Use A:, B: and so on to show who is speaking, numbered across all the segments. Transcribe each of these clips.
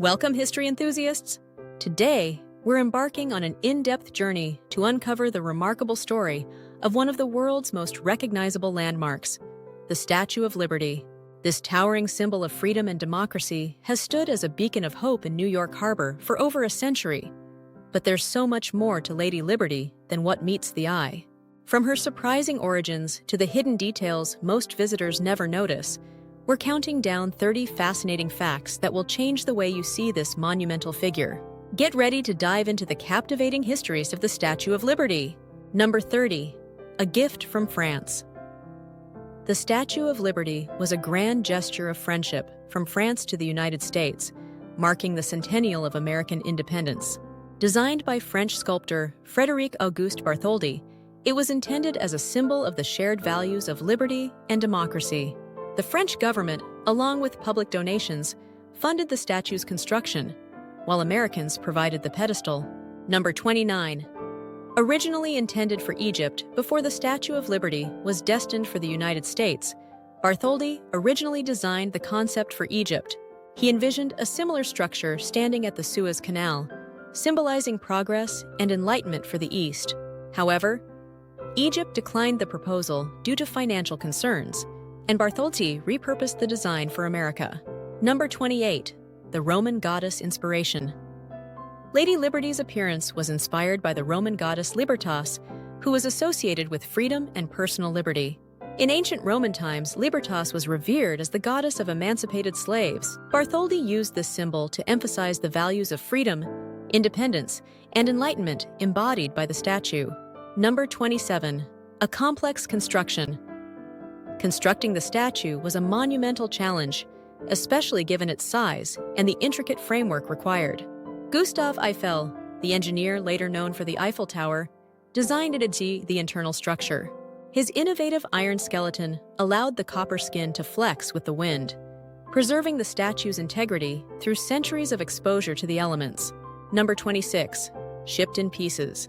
A: Welcome, history enthusiasts! Today, we're embarking on an in-depth journey to uncover the remarkable story of one of the world's most recognizable landmarks, the Statue of Liberty. This towering symbol of freedom and democracy has stood as a beacon of hope in New York Harbor for over a century. But there's so much more to Lady Liberty than what meets the eye. From her surprising origins to the hidden details most visitors never notice, we're counting down 30 fascinating facts that will change the way you see this monumental figure. Get ready to dive into the captivating histories of the Statue of Liberty. Number 30. A gift from France. The Statue of Liberty was a grand gesture of friendship from France to the United States, marking the centennial of American independence. Designed by French sculptor Frédéric-Auguste Bartholdi, it was intended as a symbol of the shared values of liberty and democracy. The French government, along with public donations, funded the statue's construction, while Americans provided the pedestal. Number 29. Originally intended for Egypt before the Statue of Liberty was destined for the United States, Bartholdi originally designed the concept for Egypt. He envisioned a similar structure standing at the Suez Canal, symbolizing progress and enlightenment for the East. However, Egypt declined the proposal due to financial concerns, and Bartholdi repurposed the design for America. Number 28. The Roman goddess inspiration. Lady Liberty's appearance was inspired by the Roman goddess Libertas, who was associated with freedom and personal liberty. In ancient Roman times, Libertas was revered as the goddess of emancipated slaves. Bartholdi used this symbol to emphasize the values of freedom, independence, and enlightenment embodied by the statue. Number 27. A complex construction. Constructing the statue was a monumental challenge, especially given its size and the intricate framework required. Gustave Eiffel, the engineer later known for the Eiffel Tower, designed the internal structure. His innovative iron skeleton allowed the copper skin to flex with the wind, preserving the statue's integrity through centuries of exposure to the elements. Number 26. Shipped in pieces.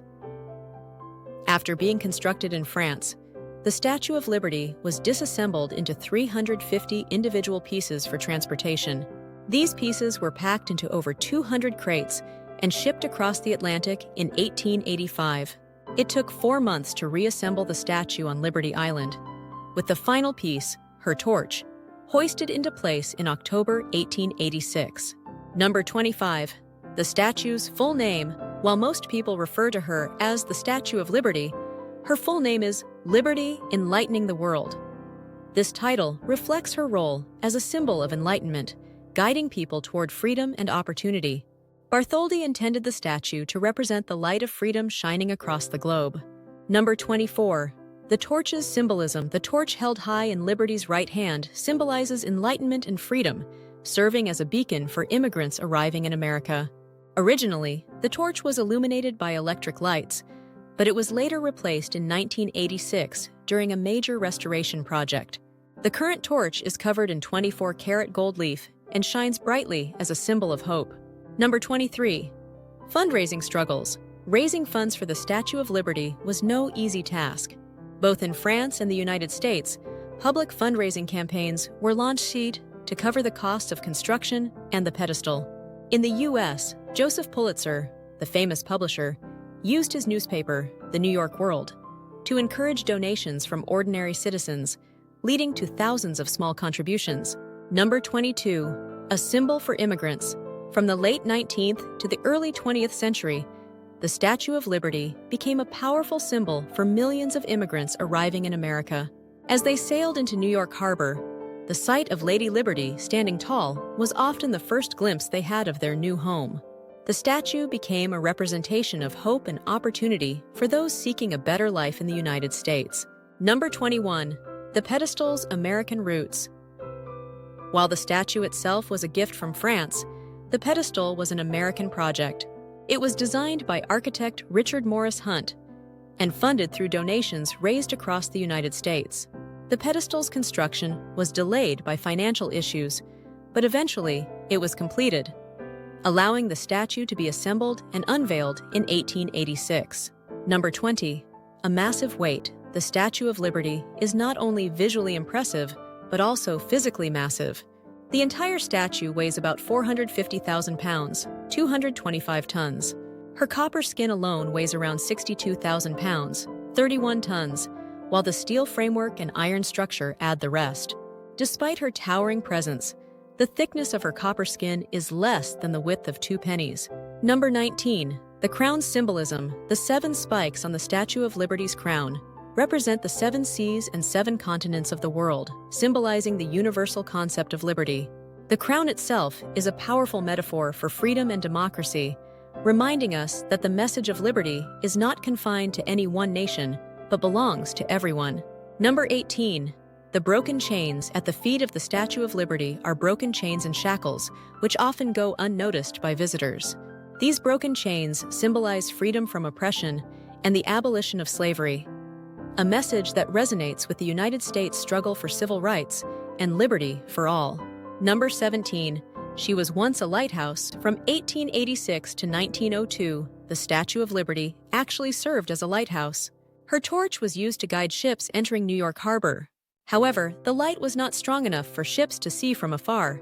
A: After being constructed in France, the Statue of Liberty was disassembled into 350 individual pieces for transportation. These pieces were packed into over 200 crates and shipped across the Atlantic in 1885. It took 4 months to reassemble the statue on Liberty Island, with the final piece, her torch, hoisted into place in October 1886. Number 25. The statue's full name. While most people refer to her as the Statue of Liberty, her full name is Liberty, Enlightening the World. This title reflects her role as a symbol of enlightenment, guiding people toward freedom and opportunity. Bartholdi intended the statue to represent the light of freedom shining across the globe. Number 24. The torch's symbolism. The torch held high in Liberty's right hand symbolizes enlightenment and freedom, serving as a beacon for immigrants arriving in America. Originally, the torch was illuminated by electric lights, but it was later replaced in 1986 during a major restoration project. The current torch is covered in 24-karat gold leaf and shines brightly as a symbol of hope. Number 23. Fundraising struggles. Raising funds for the Statue of Liberty was no easy task. Both in France and the United States, public fundraising campaigns were launched to cover the costs of construction and the pedestal. In the U.S., Joseph Pulitzer, the famous publisher, used his newspaper, The New York World, to encourage donations from ordinary citizens, leading to thousands of small contributions. Number 22. A symbol for immigrants. From the late 19th to the early 20th century, the Statue of Liberty became a powerful symbol for millions of immigrants arriving in America. As they sailed into New York Harbor, the sight of Lady Liberty standing tall was often the first glimpse they had of their new home. The statue became a representation of hope and opportunity for those seeking a better life in the United States. Number 21. The pedestal's American roots. While the statue itself was a gift from France, the pedestal was an American project. It was designed by architect Richard Morris Hunt and funded through donations raised across the United States. The pedestal's construction was delayed by financial issues, but eventually it was completed, allowing the statue to be assembled and unveiled in 1886. Number 20. A massive weight. The Statue of Liberty is not only visually impressive, but also physically massive. The entire statue weighs about 450,000 pounds, 225 tons. Her copper skin alone weighs around 62,000 pounds, 31 tons, while the steel framework and iron structure add the rest. Despite her towering presence, the thickness of her copper skin is less than the width of 2 pennies. Number 19. The crown's symbolism. The 7 spikes on the Statue of Liberty's crown represent the 7 seas and 7 continents of the world, symbolizing the universal concept of liberty. The crown itself is a powerful metaphor for freedom and democracy, reminding us that the message of liberty is not confined to any one nation, but belongs to everyone. Number 18. The broken chains. At the feet of the Statue of Liberty are broken chains and shackles, which often go unnoticed by visitors. These broken chains symbolize freedom from oppression and the abolition of slavery, a message that resonates with the United States' struggle for civil rights and liberty for all. Number 17. She was once a lighthouse. From 1886 to 1902, the Statue of Liberty actually served as a lighthouse. Her torch was used to guide ships entering New York Harbor. However, the light was not strong enough for ships to see from afar,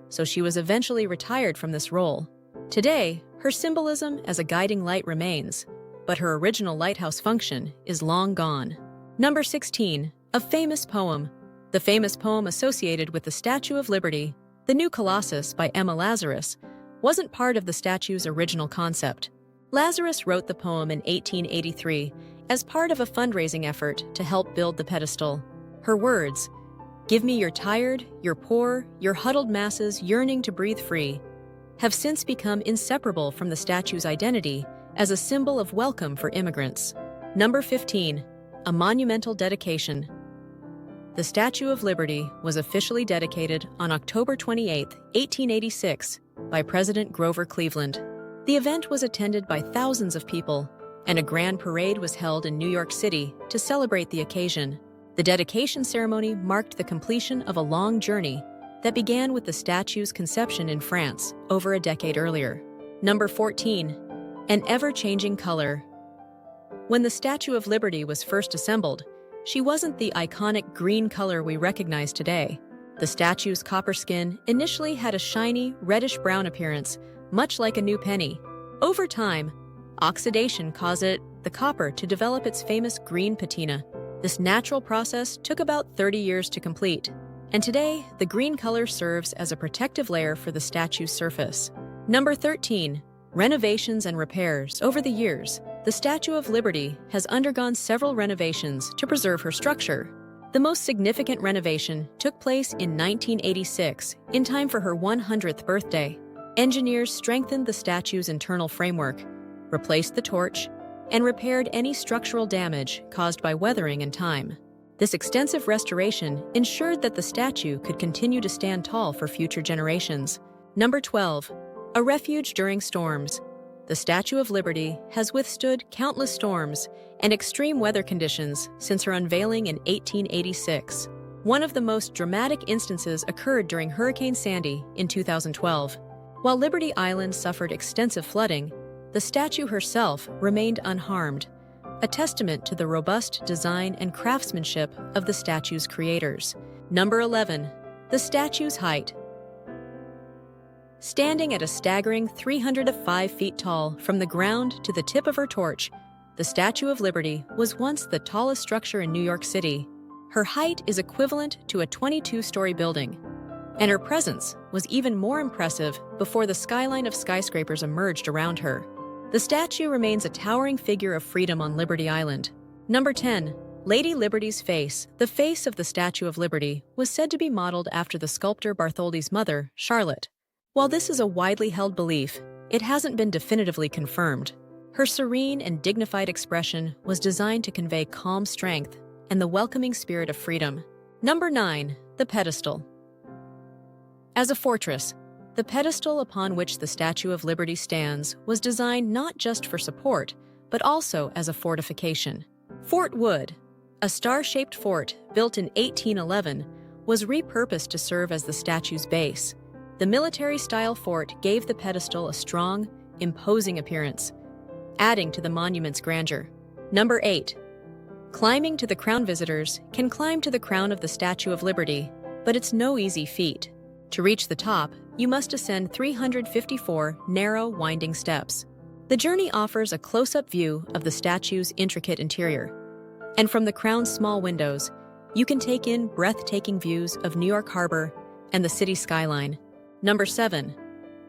A: so she was eventually retired from this role. Today, her symbolism as a guiding light remains, but her original lighthouse function is long gone. Number 16. A famous poem. The famous poem associated with the Statue of Liberty, The New Colossus by Emma Lazarus, wasn't part of the statue's original concept. Lazarus wrote the poem in 1883 as part of a fundraising effort to help build the pedestal. Her words, "Give me your tired, your poor, your huddled masses yearning to breathe free," have since become inseparable from the statue's identity as a symbol of welcome for immigrants. Number 15. A monumental dedication. The Statue of Liberty was officially dedicated on October 28, 1886, by President Grover Cleveland. The event was attended by thousands of people, and a grand parade was held in New York City to celebrate the occasion. The dedication ceremony marked the completion of a long journey that began with the statue's conception in France over a decade earlier. Number 14. An ever-changing color. When the Statue of Liberty was first assembled, she wasn't the iconic green color we recognize today. The statue's copper skin initially had a shiny, reddish-brown appearance, much like a new penny. Over time, oxidation caused the copper to develop its famous green patina. This natural process took about 30 years to complete, and today, the green color serves as a protective layer for the statue's surface. Number 13. Renovations and repairs. Over the years, the Statue of Liberty has undergone several renovations to preserve her structure. The most significant renovation took place in 1986, in time for her 100th birthday. Engineers strengthened the statue's internal framework, replaced the torch, and repaired any structural damage caused by weathering and time. This extensive restoration ensured that the statue could continue to stand tall for future generations. Number 12. A refuge during storms. The Statue of Liberty has withstood countless storms and extreme weather conditions since her unveiling in 1886. One of the most dramatic instances occurred during Hurricane Sandy in 2012. While Liberty Island suffered extensive flooding, the statue herself remained unharmed, a testament to the robust design and craftsmanship of the statue's creators. Number 11. The statue's height. Standing at a staggering 305 feet tall from the ground to the tip of her torch, the Statue of Liberty was once the tallest structure in New York City. Her height is equivalent to a 22-story building, and her presence was even more impressive before the skyline of skyscrapers emerged around her. The statue remains a towering figure of freedom on Liberty Island. Number 10. Lady Liberty's face. The face of the Statue of Liberty was said to be modeled after the sculptor Bartholdi's mother, Charlotte. While this is a widely held belief, it hasn't been definitively confirmed. Her serene and dignified expression was designed to convey calm strength and the welcoming spirit of freedom. Number 9. The pedestal. As a fortress, the pedestal upon which the Statue of Liberty stands was designed not just for support, but also as a fortification. Fort Wood, a star-shaped fort built in 1811, was repurposed to serve as the statue's base. The military-style fort gave the pedestal a strong, imposing appearance, adding to the monument's grandeur. Number 8. Climbing to the crown. Visitors can climb to the crown of the Statue of Liberty, but it's no easy feat. To reach the top, you must ascend 354 narrow, winding steps. The journey offers a close-up view of the statue's intricate interior. And from the crown's small windows, you can take in breathtaking views of New York Harbor and the city skyline. Number 7.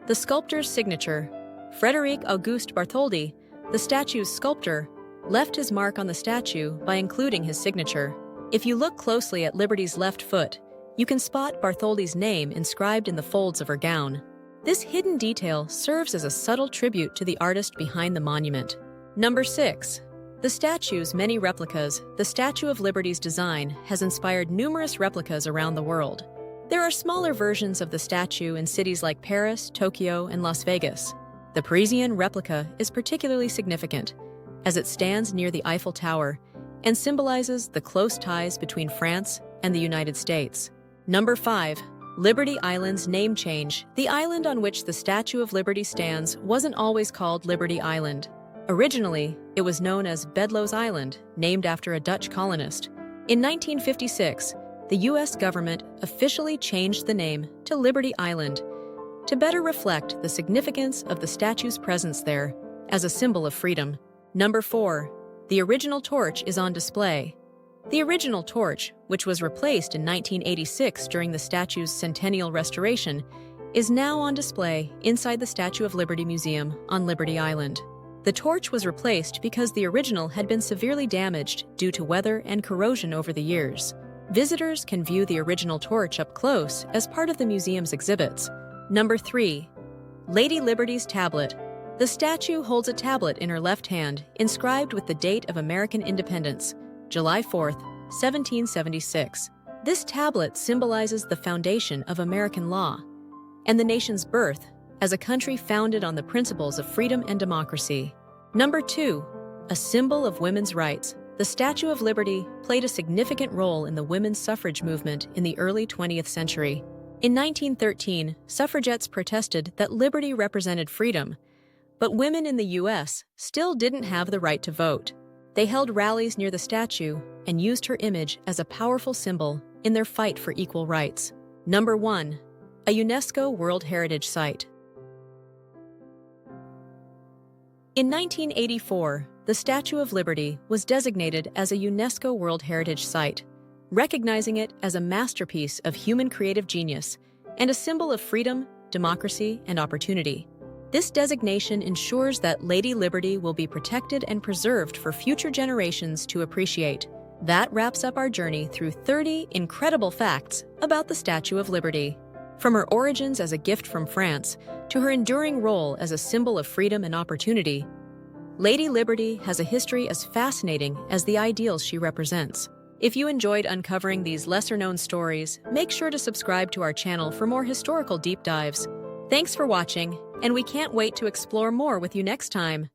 A: The sculptor's signature. Frédéric Auguste Bartholdi, the statue's sculptor, left his mark on the statue by including his signature. If you look closely at Liberty's left foot, you can spot Bartholdi's name inscribed in the folds of her gown. This hidden detail serves as a subtle tribute to the artist behind the monument. Number 6. The statue's many replicas. The Statue of Liberty's design has inspired numerous replicas around the world. There are smaller versions of the statue in cities like Paris, Tokyo, and Las Vegas. The Parisian replica is particularly significant, as it stands near the Eiffel Tower and symbolizes the close ties between France and the United States. Number 5. Liberty Island's name change. The island on which the Statue of Liberty stands wasn't always called Liberty Island. Originally, it was known as Bedloes Island, named after a Dutch colonist. In 1956, the U.S. government officially changed the name to Liberty Island to better reflect the significance of the statue's presence there as a symbol of freedom. Number 4. The original torch is on display. The original torch, which was replaced in 1986 during the statue's centennial restoration, is now on display inside the Statue of Liberty Museum on Liberty Island. The torch was replaced because the original had been severely damaged due to weather and corrosion over the years. Visitors can view the original torch up close as part of the museum's exhibits. Number 3. Lady Liberty's tablet. The statue holds a tablet in her left hand, inscribed with the date of American independence, July 4, 1776. This tablet symbolizes the foundation of American law and the nation's birth as a country founded on the principles of freedom and democracy. Number 2. A symbol of women's rights. The Statue of Liberty played a significant role in the women's suffrage movement in the early 20th century. In 1913, suffragettes protested that liberty represented freedom, but women in the U.S. still didn't have the right to vote. They held rallies near the statue and used her image as a powerful symbol in their fight for equal rights. Number 1. A UNESCO World Heritage Site. In 1984, the Statue of Liberty was designated as a UNESCO World Heritage Site, recognizing it as a masterpiece of human creative genius and a symbol of freedom, democracy, and opportunity. This designation ensures that Lady Liberty will be protected and preserved for future generations to appreciate. That wraps up our journey through 30 incredible facts about the Statue of Liberty. From her origins as a gift from France to her enduring role as a symbol of freedom and opportunity, Lady Liberty has a history as fascinating as the ideals she represents. If you enjoyed uncovering these lesser-known stories, make sure to subscribe to our channel for more historical deep dives. Thanks for watching, and we can't wait to explore more with you next time.